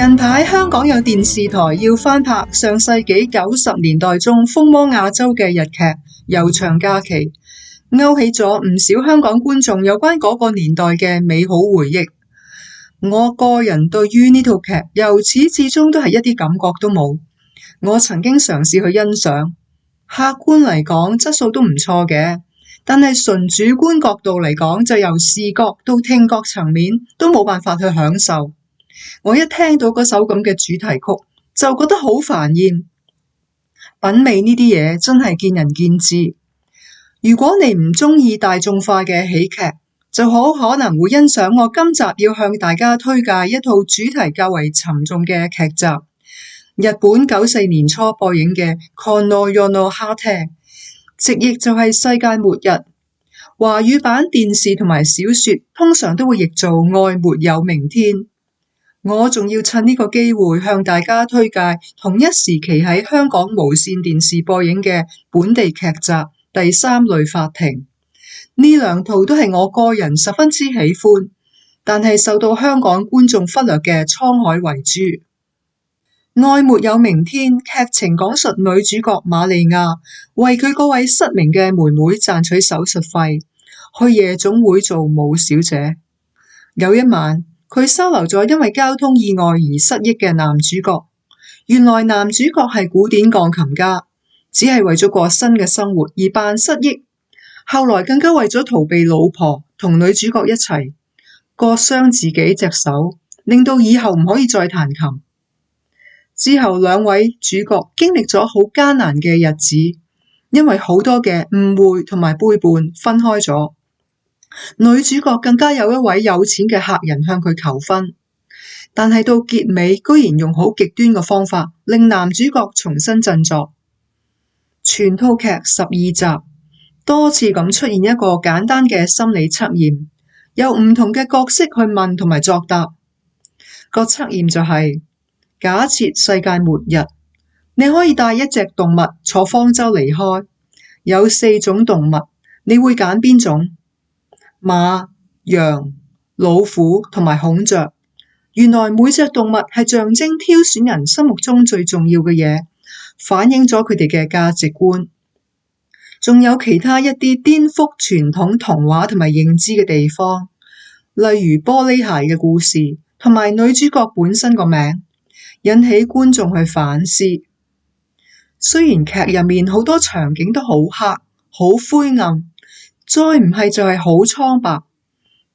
近排香港有電視台要翻拍上世紀90年代中風靡亞洲嘅日劇《悠長假期》，勾起咗唔少香港觀眾有關嗰個年代嘅美好回憶。我個人對於呢套劇由始至終都係一啲感覺都冇。我曾經嘗試去欣賞，客觀嚟講質素都唔錯嘅，但係純主觀角度嚟講，就由視覺到聽覺層面都冇辦法去享受。我一聽到嗰首咁嘅主題曲，就覺得好煩厭。品味呢啲嘢真係見仁見智。如果你唔中意大眾化嘅喜劇，就好可能會欣賞我今集要向大家推介一套主題較為沉重嘅劇集。日本94年初播映嘅《この世の果て》，直譯就係世界末日。華語版電視同埋小說通常都會譯做愛沒有明天。我仲要趁呢個機會向大家推介同一時期喺香港無線電視播映嘅本地劇集《第三類法庭》。呢兩套都係我個人十分之喜歡，但係受到香港觀眾忽略嘅《滄海遺珠》。愛沒有明天劇情講述女主角瑪利亞為佢嗰位失明嘅妹妹賺取手術費，去夜總會做舞小姐。有一晚，佢收留咗因為交通意外而失憶嘅男主角。原來男主角係古典鋼琴家，只係為咗過新嘅生活而扮失憶。後來更加為咗逃避老婆，同女主角一齊割傷自己隻手，令到以後唔可以再彈琴。之後兩位主角經歷咗好艱難嘅日子，因為好多嘅誤會同埋背叛分開咗。女主角更加有一位有錢嘅客人向佢求婚，但係到結尾居然用好極端嘅方法令男主角重新振作。全套劇12集，多次咁出現一個簡單嘅心理測驗，有唔同嘅角色去問同埋作答。個測驗就係，假設世界末日，你可以帶一隻動物坐方舟離開，有4種動物，你會揀邊種？馬、羊、老虎同埋孔雀。原來每隻動物係象徵挑選人心目中最重要嘅嘢，反映咗佢哋嘅價值觀。仲有其他一啲顛覆傳統童話同埋認知嘅地方，例如玻璃鞋嘅故事同埋女主角本身個名，引起觀眾去反思。雖然劇入面好多場景都好黑、好灰暗，再唔係就係好蒼白，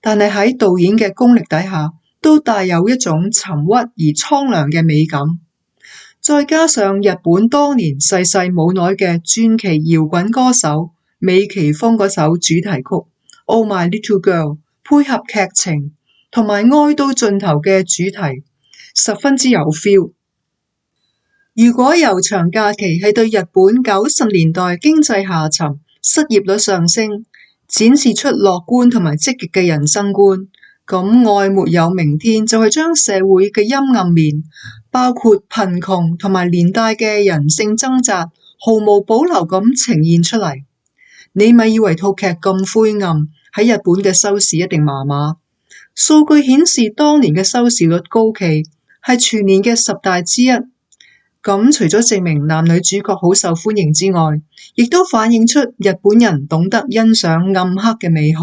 但係喺導演嘅功力底下，都帶有一種沉鬱而蒼涼嘅美感。再加上日本當年逝世冇耐嘅傳奇搖滾歌手美崎峰嗰首主題曲《Oh My Little Girl》，配合劇情同埋愛到盡頭嘅主題，十分之有 feel。如果悠長假期係對日本90年代經濟下沉、失業率上升，展示出樂觀同埋積極嘅人生觀，咁愛沒有明天就係將社會嘅陰暗面，包括貧窮同埋連帶嘅人性掙扎，毫無保留咁呈現出嚟。你咪以為套劇咁灰暗，喺日本嘅收視一定麻麻。數據顯示當年嘅收視率高企，係全年嘅10大之一。咁除咗證明男女主角好受歡迎之外，亦都反映出日本人懂得欣賞暗黑嘅美學。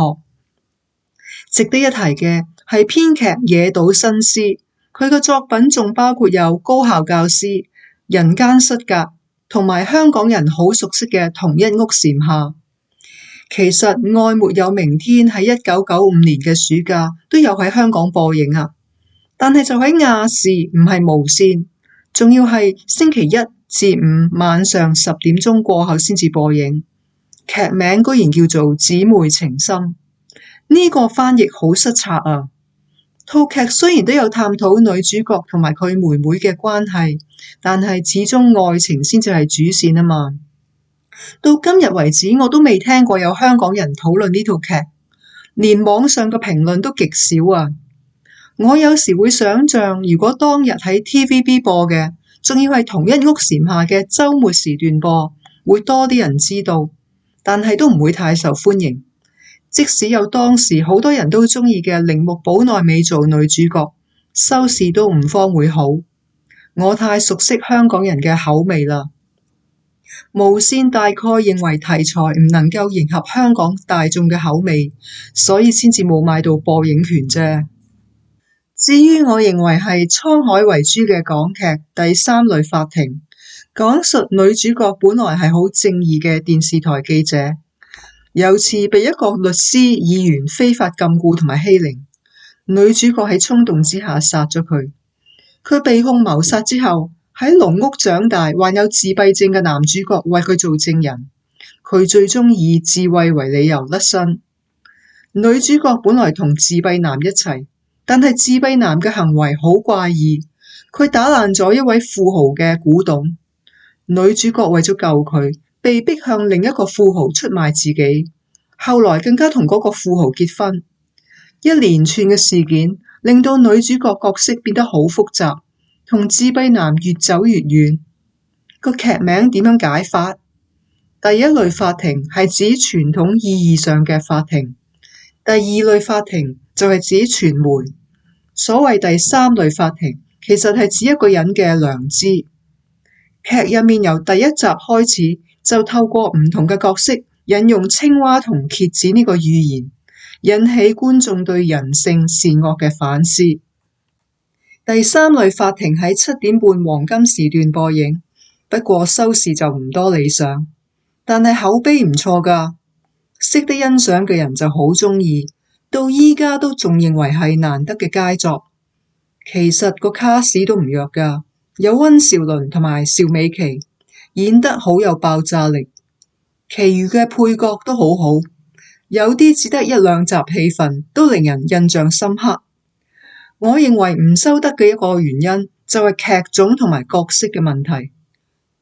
值得一提嘅係編劇野島伸司，佢嘅作品仲包括有高校教師、人間失格同埋香港人好熟悉嘅同一屋檐下。其實愛沒有明天喺1995年嘅暑假都有喺香港播映啊，但係就喺亞視，唔係無線，仲要係星期1至5晚上10點鐘過後先至播映。劇名居然叫做姊妹情深，呢個翻譯好失策啊！套劇雖然都有探討女主角同埋佢妹妹嘅關係，但係始終愛情先至係主線啊嘛。到今日為止，我都未聽過有香港人討論呢套劇，連網上嘅評論都極少啊。我有時會想象，如果當日喺 TVB 播嘅，仲要係同一屋檐下嘅週末時段播，會多啲人知道，但係都唔會太受歡迎。即使有當時好多人都中意嘅鈴木保奈美做女主角，收視都唔方會好。我太熟悉香港人嘅口味啦。無綫大概認為題材唔能夠迎合香港大眾嘅口味，所以先至冇買到播映權啫。至於我認為係滄海遺珠嘅港劇《第三類法庭》，講述女主角本來係好正義嘅電視台記者，有次被一個律師議員非法禁錮同埋欺凌，女主角喺衝動之下殺咗佢。佢被控謀殺之後，喺籠屋長大患有自閉症嘅男主角為佢做證人，佢最終以自衛為理由甩身。女主角本來同自閉男一齊，但係自閉男嘅行為好怪異，佢打爛咗一位富豪嘅古董。女主角為咗救佢，被逼向另一個富豪出賣自己，後來更加同嗰個富豪結婚。一連串嘅事件令到女主角角色變得好複雜，同自閉男越走越遠。個劇名點樣解法？第一類法庭係指傳統意義上嘅法庭，第二類法庭就係指傳媒。所謂第三類法庭，其實係指一個人嘅良知。劇入面由第一集開始就透過唔同嘅角色引用青蛙同蠍子呢個寓言，引起觀眾對人性善惡嘅反思。第三類法庭喺7:30黃金時段播映，不過收視就唔多理想，但係口碑唔錯㗎，識得欣賞嘅人就好鍾意，到依家都仲認為係難得嘅佳作。其實個卡士都唔弱㗎，有溫兆倫同埋邵美琪演得好有爆炸力，其餘嘅配角都好好，有啲只得1、2集戲份都令人印象深刻。我認為唔收得嘅一個原因就係劇種同埋角色嘅問題。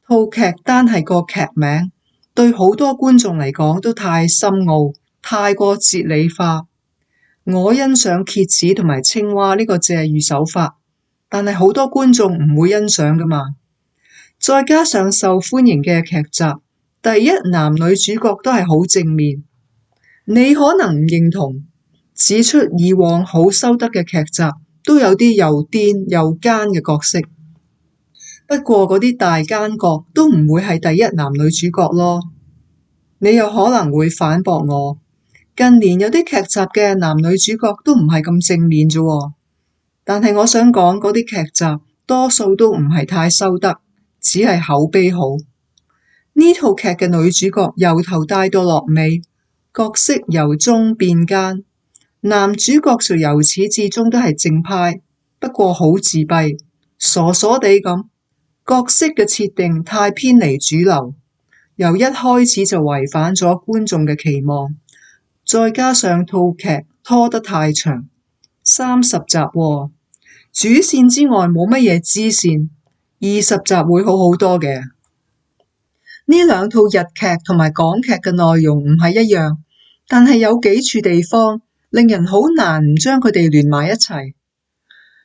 套劇單係個劇名，對好多觀眾嚟講都太深奧，太過哲理化。我欣賞蠍子同埋青蛙呢個借喻手法，但係好多觀眾唔會欣賞㗎嘛。再加上受歡迎嘅劇集，第一男女主角都係好正面，你可能唔認同，指出以往好收得嘅劇集都有啲又癲又奸嘅角色。不過嗰啲大奸角都唔會係第一男女主角咯。你有可能會反駁我，近年有啲劇集嘅男女主角都唔係咁正面啫喎。但係我想講嗰啲劇集多數都唔係太收得，只係口碑好。呢套劇嘅女主角由頭帶到落尾，角色由忠變奸，男主角就由始至終都係正派，不過好自閉，傻傻地咁。角色嘅設定太偏離主流，由一開始就違反咗觀眾嘅期望，再加上套劇拖得太長，30集喎，主線之外冇乜嘢支線，20集會好好多嘅。呢兩套日劇同埋港劇嘅內容唔係一樣，但係有幾處地方令人好難唔將佢哋連埋一齊。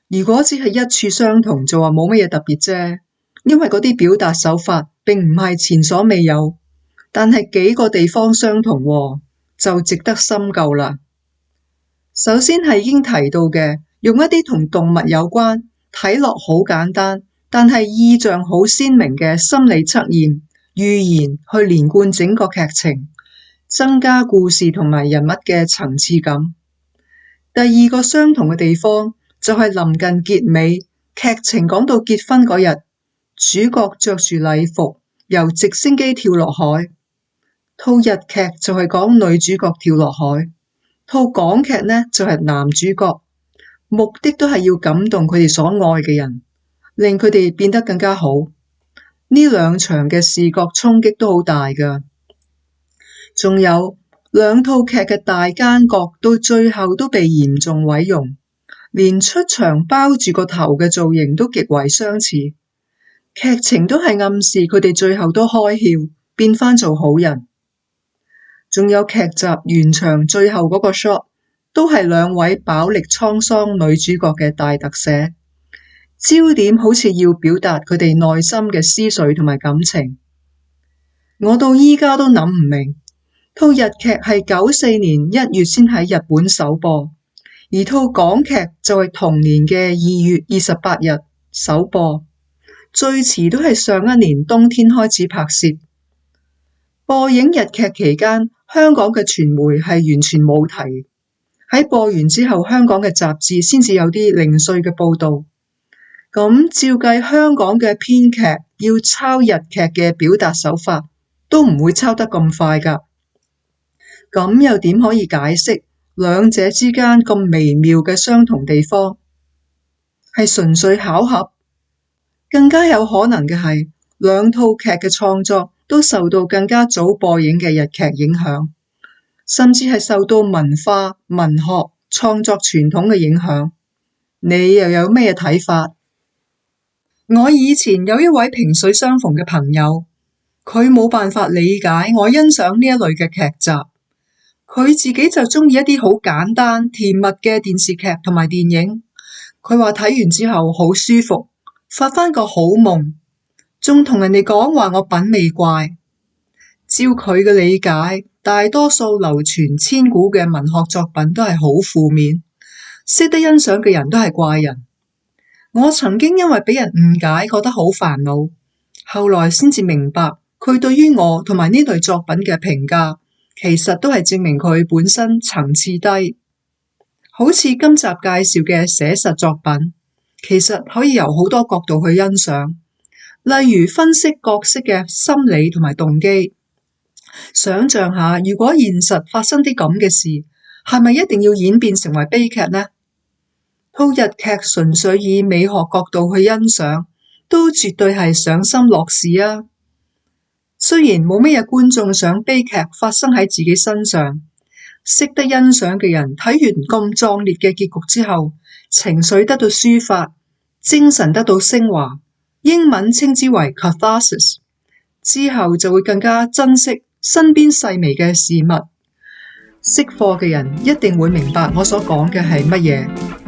如果只係一處相同就話冇乜嘢特別啫，因為嗰啲表達手法並唔係前所未有，但係幾個地方相同喎，就值得深究啦。首先係已經提到嘅，用一啲同動物有關，睇落好簡單，但係意象好鮮明嘅心理測驗、寓言去連貫整個劇情，增加故事同埋人物嘅層次感。第二個相同嘅地方就係臨近結尾，劇情講到結婚嗰日，主角着住禮服由直升機跳落海。套日劇就係講女主角跳落海，套港劇呢就係男主角，目的都係要感動佢哋所愛嘅人，令佢哋變得更加好。呢兩場嘅視覺衝擊都好大㗎。仲有兩套劇嘅大奸角到最後都被嚴重毀容，連出場包住個頭嘅造型都極為相似。劇情都係暗示佢哋最後都開竅，變返做好人。仲有劇集完場最後嗰個 shot， 都係兩位飽歷滄桑女主角嘅大特寫，焦點好似要表達佢哋內心嘅思緒同埋感情。我到依家都諗唔明，套日劇係94年1月先喺日本首播，而套港劇就係同年嘅2月28日首播，最遲都係上一年冬天開始拍攝。播映日劇期間，香港嘅傳媒係完全冇提。喺播完之後，香港嘅雜誌先至有啲零碎嘅報導。咁照計，香港嘅編劇要抄日劇嘅表達手法，都唔會抄得咁快㗎。咁又點可以解釋兩者之間咁微妙嘅相同地方？係純粹巧合？更加有可能嘅係，兩套劇嘅創作都受到更加早播映嘅日劇影響，甚至係受到文化、文學、創作傳統嘅影響。你又有咩睇法？我以前有一位萍水相逢嘅朋友，佢冇辦法理解我欣賞呢一類嘅劇集。佢自己就中意一啲好簡單甜蜜嘅電視劇同埋電影。佢話睇完之後好舒服，發返個好夢，仲同人哋講話我品味怪。照佢嘅理解，大多數流傳千古嘅文學作品都係好負面，識得欣賞嘅人都係怪人。我曾經因為俾人誤解，覺得好煩惱，後來先至明白佢對於我同埋呢類作品嘅評價，其實都係證明佢本身層次低。好似今集介紹嘅寫實作品，其實可以由好多角度去欣賞，例如分析角色嘅心理同埋動機。想象下，如果現實發生啲咁嘅事，係咪一定要演變成為悲劇呢？套日劇純粹以美學角度去欣賞，都絕對係賞心樂事啊！雖然冇咩嘢觀眾想悲劇發生喺自己身上，識得欣賞嘅人睇完咁壯烈嘅結局之後，情緒得到抒發，精神得到升華，英文稱之為 catharsis， 之後就會更加珍惜身邊細微嘅事物。識貨嘅人一定會明白我所講嘅係乜嘢。